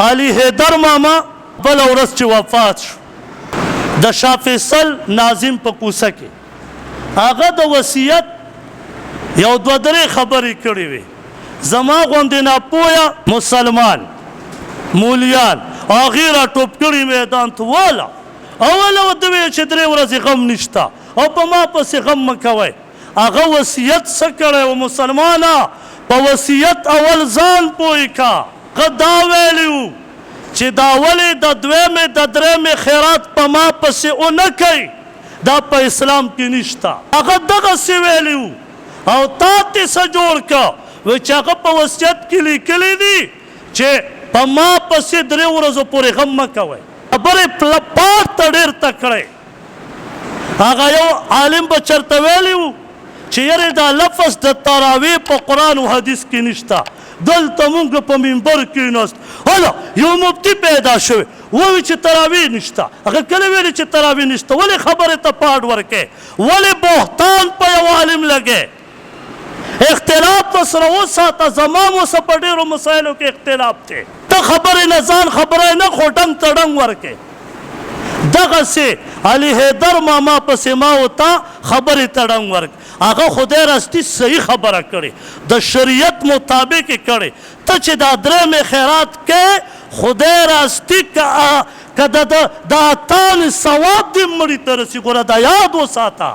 علي حیدر ماما بل ورځ چې وفات شو د شاه فیصل ناظم په کوڅه کې هغه د وصیت یو دوه درې خبرې کړې وې زما غوندې ناپوهه مسلمان مولیان هغې راټوپ کړي میدان ته واله اوله ورته ویې چې 3 ورځې غم نشته او په ما پسې غم مه کوئ هغه وصیت څه کړی و مسلمانه په وصیت اول ځان پوه کا هغه دا ویلي وو چې دا ولې د دویمې د درېمې خیرات په ما پسې ونه کوي دا په اسلام کې نشته هغه دغسې ویلي وو او تا تې څه جوړ که وایي چې هغه په وصیت کې لیکلی دي چې په ما پسې 3 ورځو پورې غم مه کوئ خبرې پاټ ته ډېر تکړی هغه یو عالم به چېرته ویلی وو چې یارې دا لفظ د تراویح په قرآن و حدیث کې نشته دلته مونږ په منبر کېناست هله یو مفتي پیدا شوی ووایي چې تراویح نشته هغه کله ویلي چې تراویح نشته ولې خبرې ته پاټ ورکې ولې بهتان په یو عالم لګې اختلاف ورسره وساته زما اوسه په ډېرو مسایلو کې اختلاف دی ته خبرې نه ځان خبره نه خو ډنګ ته ډنګ ورکې دغسې علي حیدر ماما پسې ما ورته خبرې ته ډنګ ورک هغه خدای راستي صحیح خبره کړې د شریعت مطابق یې کړې ته چې دا 3مې خیرات کې خدای راستي که د اتان ثواب دې مړي ته رسي ګوره دا یاد وساته